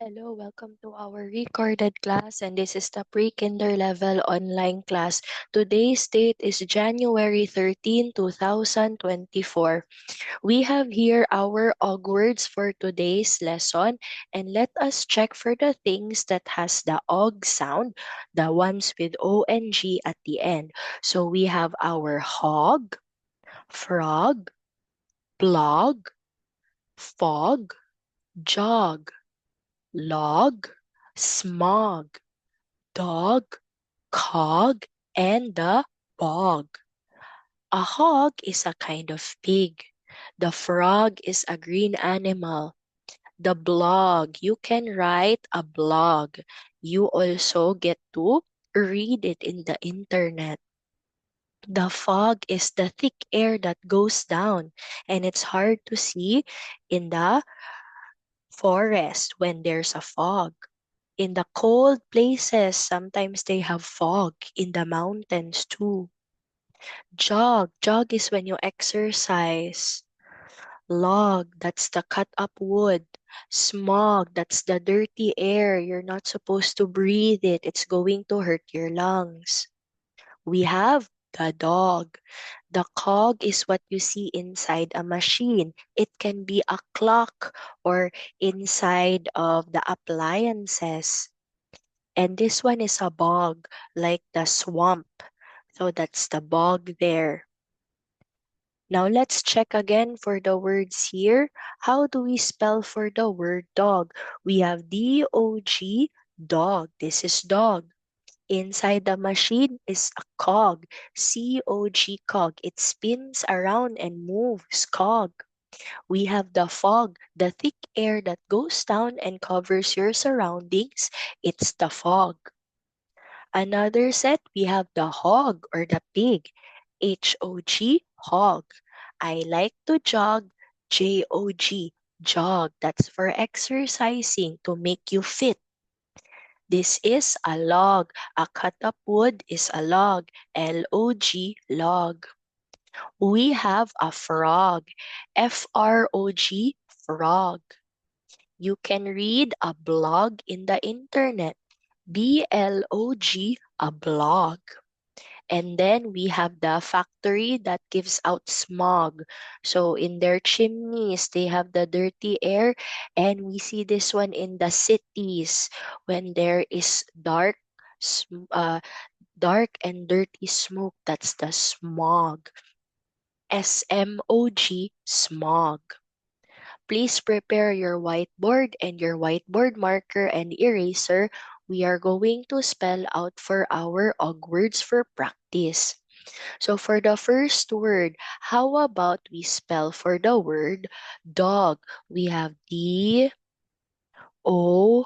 Hello, welcome to our recorded class, and this is the pre-kinder level online class. Today's date is January 13, 2024. We have here our og words for today's lesson, and let us check for the things that has the og sound, the ones with ong at the end. So we have our hog, frog, blog, fog, jog, log, smog, dog, cog, and the bog. A hog is a kind of pig. The frog is a green animal. The blog, you can write a blog. You also get to read it in the internet. The fog is the thick air that goes down, and it's hard to see in the forest when there's a fog. In the cold places, sometimes they have fog in the mountains too. Jog is when you exercise. Log, that's the cut up wood. Smog, that's the dirty air. You're not supposed to breathe it. It's going to hurt your lungs. We have the dog. The cog is what you see inside a machine. It can be a clock or inside of the appliances. And this one is a bog, like the swamp. So that's the bog there. Now let's check again for the words here. How do we spell for the word dog? We have D-O-G, dog. This is dog. Inside the machine is a cog, C-O-G, cog. It spins around and moves, cog. We have the fog, the thick air that goes down and covers your surroundings. It's the fog. Another set, we have the hog or the pig, H-O-G, hog. I like to jog, J-O-G, jog. That's for exercising to make you fit. This is a log. A cut up wood is a log, L-O-G, log. We have a frog, F-R-O-G, frog. You can read a blog in the internet, B-L-O-G, a blog. And then we have the factory that gives out smog. So in their chimneys, they have the dirty air. And we see this one in the cities when there is dark and dirty smoke. That's the smog. S-M-O-G, smog. Please prepare your whiteboard and your whiteboard marker and eraser. We are going to spell out for our og words for practice. So for the first word, how about we spell for the word dog? We have D, O,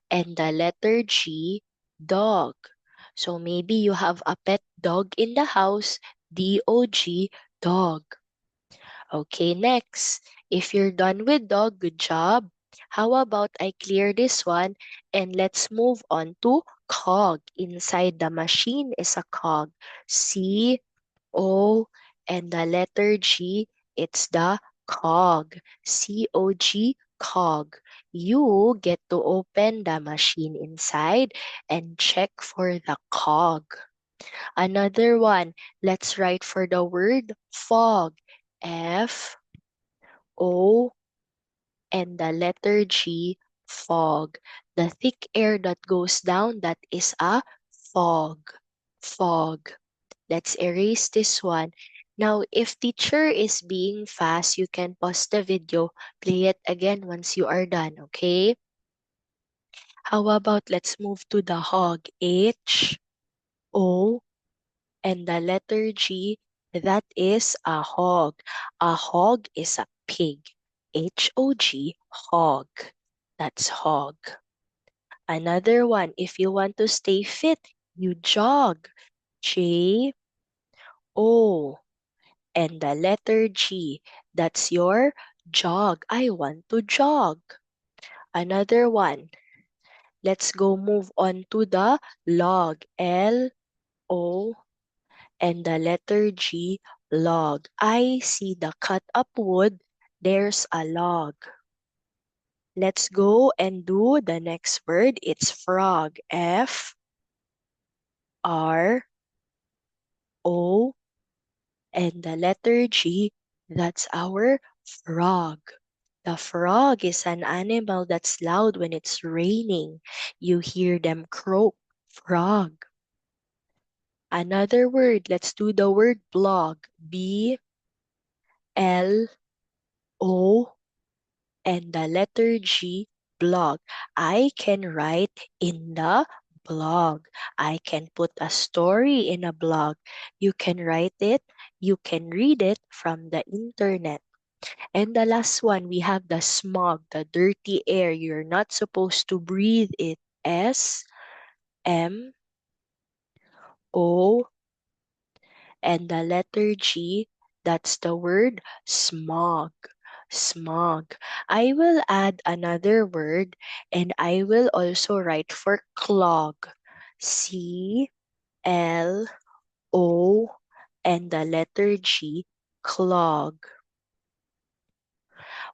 and the letter G, dog. So maybe you have a pet dog in the house, D-O-G, dog. Okay, next. If you're done with dog, good job. How about I clear this one and let's move on to cog. Inside the machine is a cog. C O and the letter G, it's the cog. C-O-G, cog. You get to open the machine inside and check for the cog. Another one, let's write for the word fog. F-O and the letter G, fog. The thick air that goes down, that is a fog. Fog. Let's erase this one. Now, if teacher is being fast, you can pause the video, play it again once you are done, okay? How about let's move to the hog. H, O, and the letter G, that is a hog. A hog is a pig. H-O-G, hog. That's hog. Another one, if you want to stay fit, you jog. J-O. And the letter G, that's your jog. I want to jog. Another one. Let's go move on to the log. L-O and the letter G, log. I see the cut up wood. There's a log. Let's go and do the next word. It's frog. F-R-O, and the letter G. That's our frog. The frog is an animal that's loud when it's raining. You hear them croak. Frog. Another word. Let's do the word blog. B-L-O, and the letter G, blog. I can write in the blog. I can put a story in a blog. You can write it. You can read it from the internet. And the last one, we have the smog, the dirty air. You're not supposed to breathe it. S-M-O, and the letter G, that's the word smog. Smog. I will add another word and I will also write for clog. C-L-O, and the letter G, clog.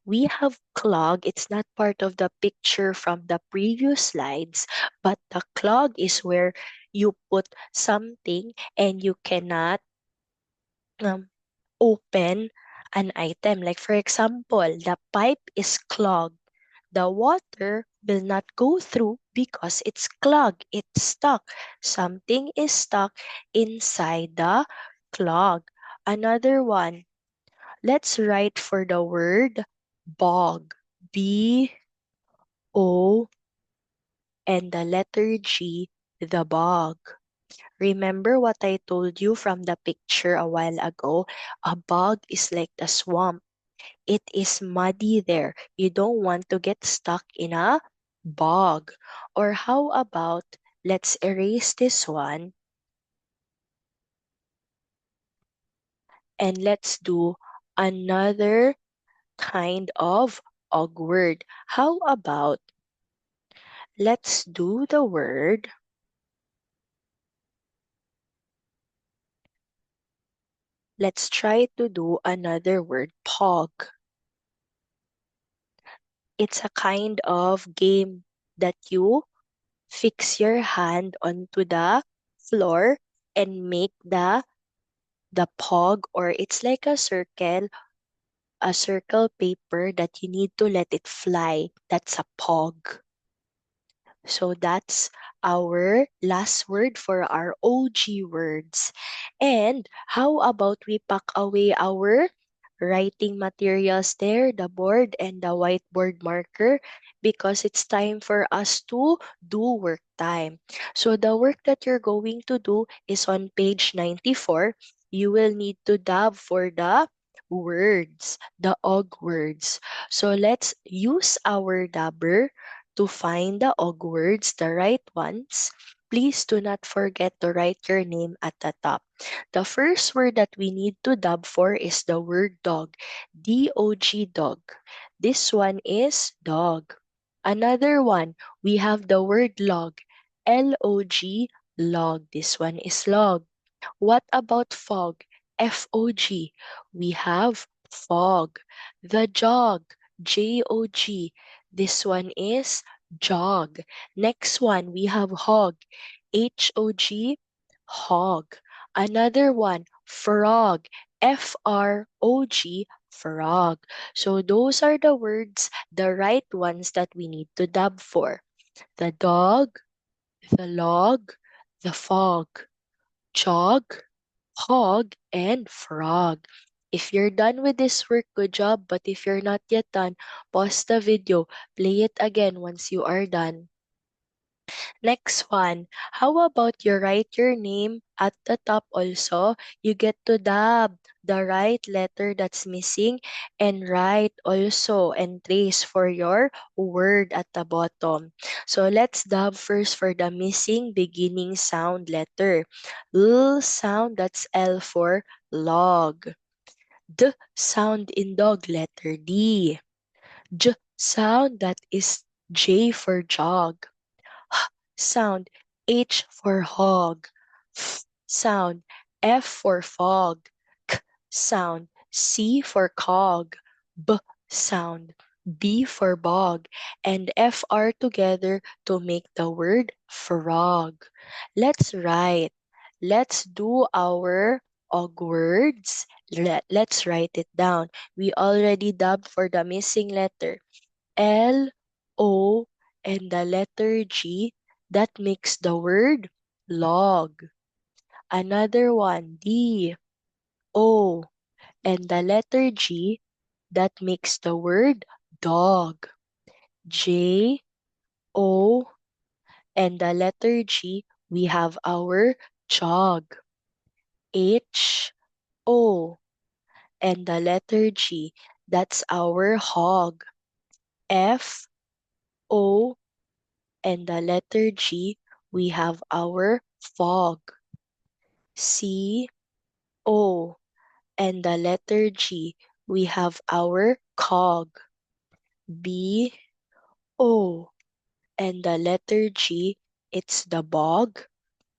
We have clog. It's not part of the picture from the previous slides, but the clog is where you put something and you cannot um, open an item. Like for example, the pipe is clogged. The water will not go through because it's clogged. It's stuck. Something is stuck inside the clog. Another one. Let's write for the word bog. B-O, and the letter G, the bog. Remember what I told you from the picture a while ago? A bog is like the swamp. It is muddy there. You don't want to get stuck in a bog. Or how about let's erase this one and let's do another kind of og word. How about let's do the word, let's try to do another word, pog. It's a kind of game that you fix your hand onto the floor and make the pog, or it's like a circle paper that you need to let it fly. That's a pog. So that's our last word for our OG words. And how about we pack away our writing materials there, the board and the whiteboard marker, because it's time for us to do work time. So the work that you're going to do is on page 94. You will need to dab for the words, the og words. So let's use our dabber to find the og words, the right ones. Please do not forget to write your name at the top. The first word that we need to dub for is the word dog. D-O-G, dog. This one is dog. Another one, we have the word log. L-O-G, log. This one is log. What about fog? F-O-G. We have fog. The jog. J-O-G. This one is jog. Next one, we have hog. H-O-G. Hog. Another one, frog. F-R-O-G. Frog. So those are the words, the right ones that we need to dub for. The dog, the log, the fog, jog, hog, and frog. If you're done with this work, good job. But if you're not yet done, pause the video, play it again once you are done. Next one, how about you write your name at the top also? You get to dab the right letter that's missing and write also and trace for your word at the bottom. So let's dab first for the missing beginning sound letter. L sound, that's L for log. D sound in dog, letter D. J sound, that is J for jog. H sound, H for hog. F sound, F for fog. K sound, C for cog. B sound, B for bog, and FR together to make the word frog. Let's write. Let's do our og words. Let's write it down. We already dubbed for the missing letter. L, O, and the letter G. That makes the word log. Another one, D, O, and the letter G. That makes the word dog. J, O, and the letter G, we have our jog. H, O, and the letter G, that's our hog. F, O, and the letter G, we have our fog. C, O, and the letter G, we have our cog. B, O, and the letter G, it's the bog.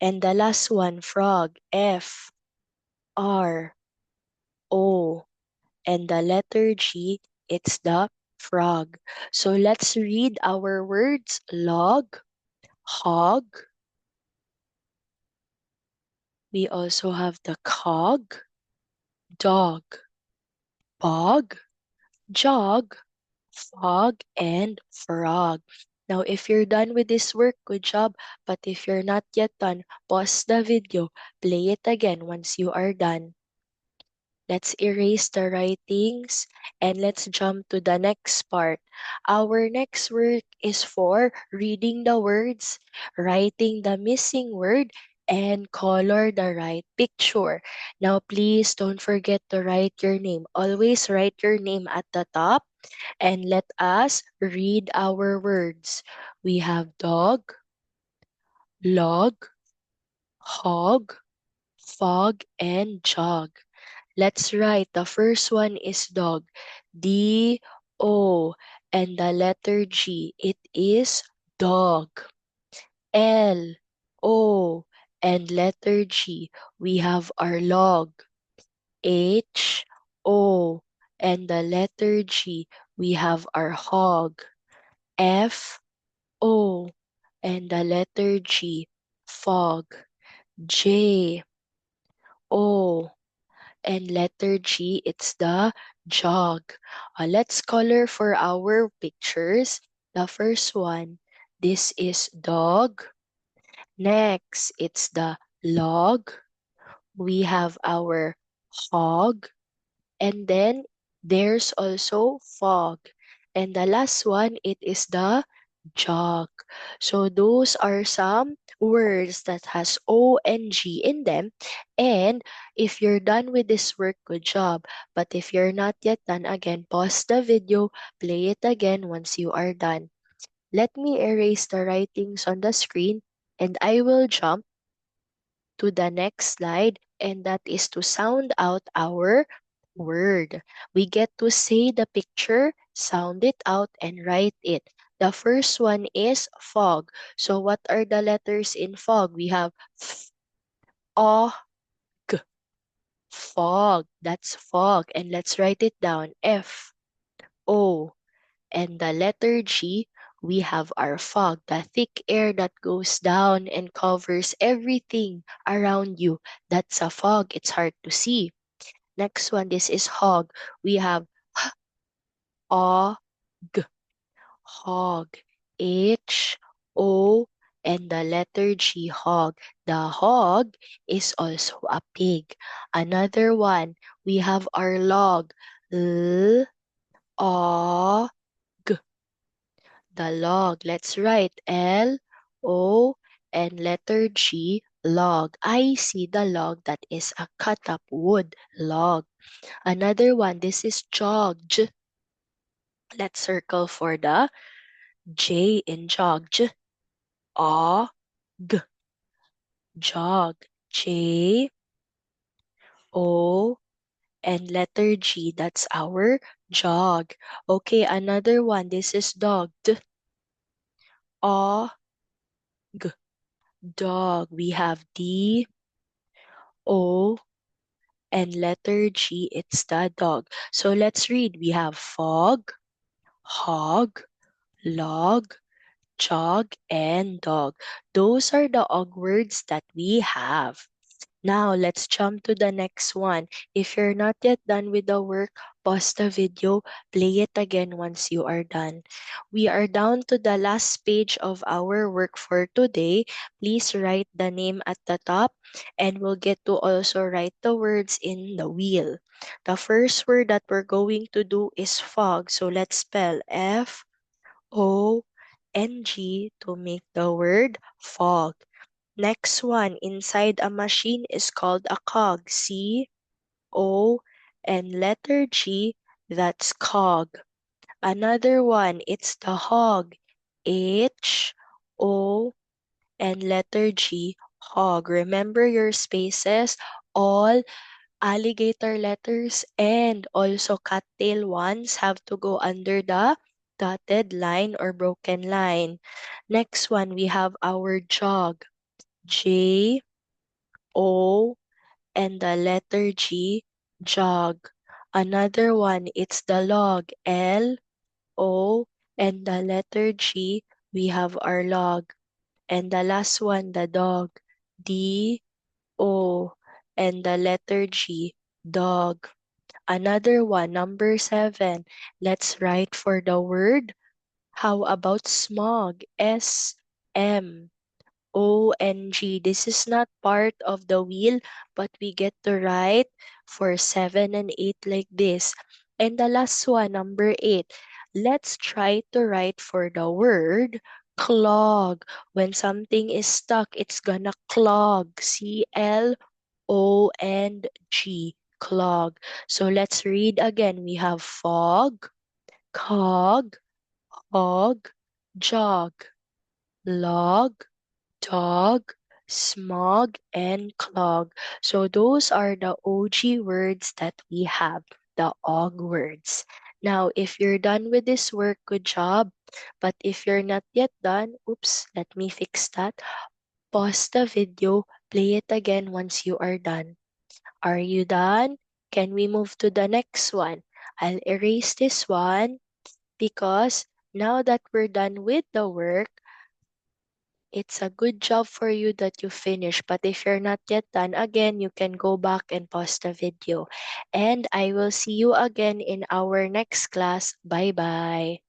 And the last one, frog, F, R, O, and the letter G, it's the frog. So let's read our words. Log, hog. We also have the cog, dog, bog, jog, fog, and frog. Now, if you're done with this work, good job. But if you're not yet done, pause the video, play it again once you are done. Let's erase the writings and let's jump to the next part. Our next work is for reading the words, writing the missing word, and color the right picture. Now, please don't forget to write your name. Always write your name at the top and let us read our words. We have dog, log, hog, fog, and jog. Let's write. The first one is dog. D-O. And the letter G. It is dog. L-O. And letter G. We have our log. H-O. And the letter G. We have our hog. F-O. And the letter G. Fog. J-O. And letter G, it's the jog. Let's color for our pictures. The first one, this is dog. Next, it's the log. We have our hog. And then there's also fog. And the last one, it is the jog. So those are some words that has O and G in them. And if you're done with this work, good job. But if you're not yet done, again, pause the video, play it again once you are done. Let me erase the writings on the screen and I will jump to the next slide, and that is to sound out our word. We get to say the picture, sound it out, and write it. The first one is fog. So what are the letters in fog? We have f, o, g, fog. That's fog. And let's write it down. F, O, and the letter G, we have our fog, the thick air that goes down and covers everything around you. That's a fog. It's hard to see. Next one, this is hog. We have o, g, hog. H, O, and the letter G, hog. The hog is also a pig. Another one, we have our log. L, O, g, the log. Let's write L, O, and letter G, log. I see the log that is a cut up wood log. Another one, this is jog. J. Let's circle for the J in jog. J, O, G, jog. J, O, and letter G, that's our jog. Okay, another one, this is dog. D, O, G, dog. We have D, O, and letter G, it's the dog. So let's read. We have fog, hog, log, jog, and dog. Those are the og words that we have. Now, let's jump to the next one. If you're not yet done with the work, pause the video, play it again once you are done. We are down to the last page of our work for today. Please write the name at the top, and we'll get to also write the words in the wheel. The first word that we're going to do is fog. So let's spell FONG to make the word fog. Next one, inside a machine is called a cog. C-O, and letter G, that's cog. Another one, it's the hog. H-O, and letter G, hog. Remember your spaces, all alligator letters and also cattail ones have to go under the dotted line or broken line. Next one, we have our jog. J O and the letter G, jog. Another one, it's the log, L-O, and the letter G, we have our log. And the last one, the dog, D-O, and the letter G, dog. Another one, number 7, let's write for the word. How about smog? S-M. ONG. This is not part of the wheel, but we get to write for 7 and 8 like this. And the last one, number 8. Let's try to write for the word clog. When something is stuck, it's gonna clog. C-L-O-N-G. Clog. So let's read again. We have fog, cog, hog, jog, log, dog, smog, and clog. So those are the OG words that we have, the OG words. Now, if you're done with this work, good job. But if you're not yet done, oops, let me fix that. Pause the video, play it again once you are done. Are you done? Can we move to the next one? I'll erase this one because now that we're done with the work, it's a good job for you that you finished. But if you're not yet done, again, you can go back and pause the video. And I will see you again in our next class. Bye bye.